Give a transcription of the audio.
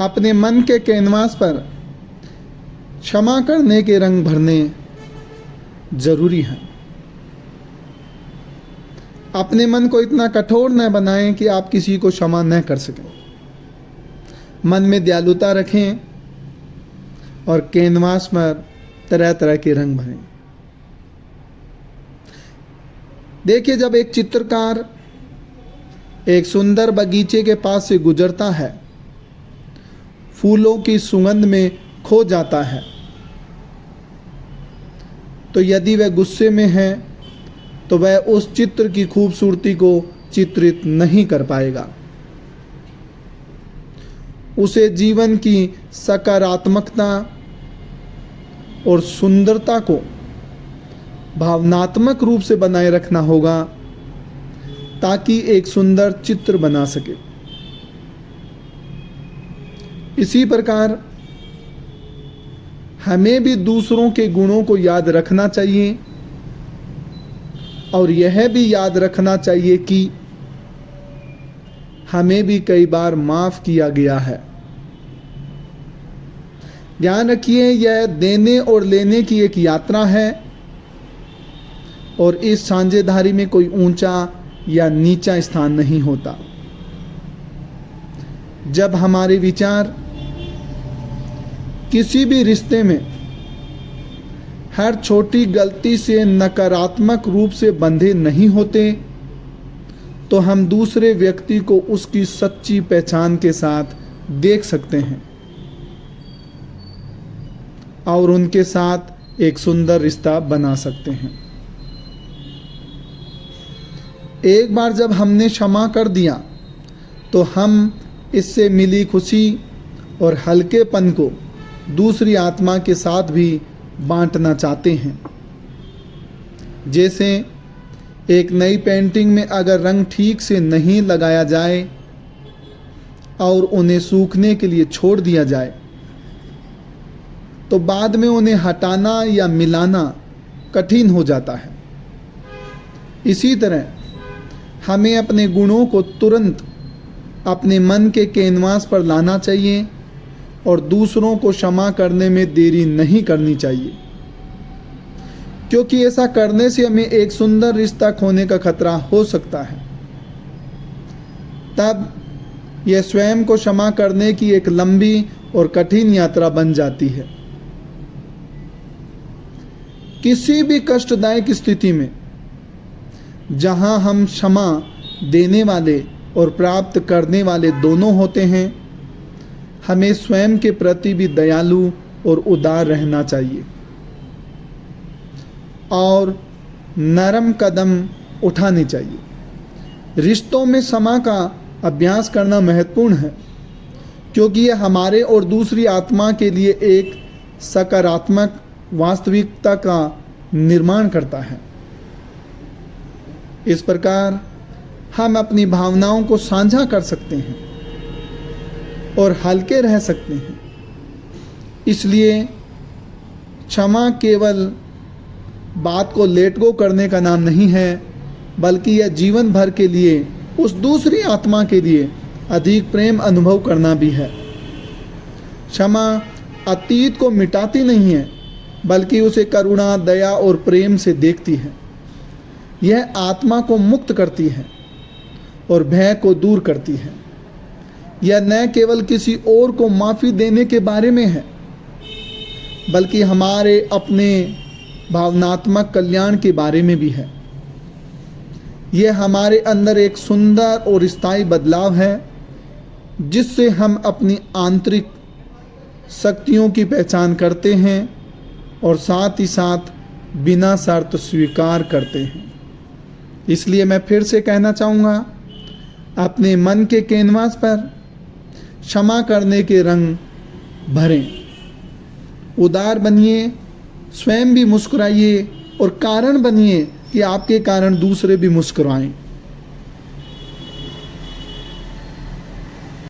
अपने मन के कैनवास पर क्षमा करने के रंग भरने जरूरी हैं। अपने मन को इतना कठोर न बनाएं कि आप किसी को क्षमा न कर सकें। मन में दयालुता रखें और कैनवास पर तरह तरह के रंग भरें। देखिए, जब एक चित्रकार एक सुंदर बगीचे के पास से गुजरता है, फूलों की सुगंध में खो जाता है, तो यदि वह गुस्से में है तो वह उस चित्र की खूबसूरती को चित्रित नहीं कर पाएगा। उसे जीवन की सकारात्मकता और सुंदरता को भावनात्मक रूप से बनाए रखना होगा ताकि एक सुंदर चित्र बना सके। इसी प्रकार हमें भी दूसरों के गुणों को याद रखना चाहिए और यह भी याद रखना चाहिए कि हमें भी कई बार माफ किया गया है। ध्यान रखिए, यह देने और लेने की एक यात्रा है और इस साझेदारी में कोई ऊंचा या नीचा स्थान नहीं होता। जब हमारे विचार किसी भी रिश्ते में हर छोटी गलती से नकारात्मक रूप से बंधे नहीं होते, तो हम दूसरे व्यक्ति को उसकी सच्ची पहचान के साथ देख सकते हैं और उनके साथ एक सुंदर रिश्ता बना सकते हैं। एक बार जब हमने क्षमा कर दिया तो हम इससे मिली खुशी और हल्केपन को दूसरी आत्मा के साथ भी बांटना चाहते हैं। जैसे एक नई पेंटिंग में अगर रंग ठीक से नहीं लगाया जाए और उन्हें सूखने के लिए छोड़ दिया जाए, तो बाद में उन्हें हटाना या मिलाना कठिन हो जाता है। इसी तरह हमें अपने गुणों को तुरंत अपने मन के कैनवास पर लाना चाहिए और दूसरों को क्षमा करने में देरी नहीं करनी चाहिए, क्योंकि ऐसा करने से हमें एक सुंदर रिश्ता खोने का खतरा हो सकता है। तब यह स्वयं को क्षमा करने की एक लंबी और कठिन यात्रा बन जाती है। किसी भी कष्टदायक स्थिति में जहां हम क्षमा देने वाले और प्राप्त करने वाले दोनों होते हैं, हमें स्वयं के प्रति भी दयालु और उदार रहना चाहिए और नरम कदम उठाने चाहिए। रिश्तों में क्षमा का अभ्यास करना महत्वपूर्ण है, क्योंकि यह हमारे और दूसरी आत्मा के लिए एक सकारात्मक वास्तविकता का निर्माण करता है। इस प्रकार हम अपनी भावनाओं को साझा कर सकते हैं और हल्के रह सकते हैं। इसलिए क्षमा केवल बात को लेट गो करने का नाम नहीं है, बल्कि यह जीवन भर के लिए उस दूसरी आत्मा के लिए अधिक प्रेम अनुभव करना भी है। क्षमा अतीत को मिटाती नहीं है, बल्कि उसे करुणा, दया और प्रेम से देखती है। यह आत्मा को मुक्त करती है और भय को दूर करती है। यह न केवल किसी और को माफ़ी देने के बारे में है, बल्कि हमारे अपने भावनात्मक कल्याण के बारे में भी है। यह हमारे अंदर एक सुंदर और स्थायी बदलाव है, जिससे हम अपनी आंतरिक शक्तियों की पहचान करते हैं और साथ ही साथ बिना शर्त स्वीकार करते हैं। इसलिए मैं फिर से कहना चाहूँगा, अपने मन के कैनवास पर क्षमा करने के रंग भरें, उदार बनिए, स्वयं भी मुस्कुराइए और कारण बनिए कि आपके कारण दूसरे भी मुस्कुराएं।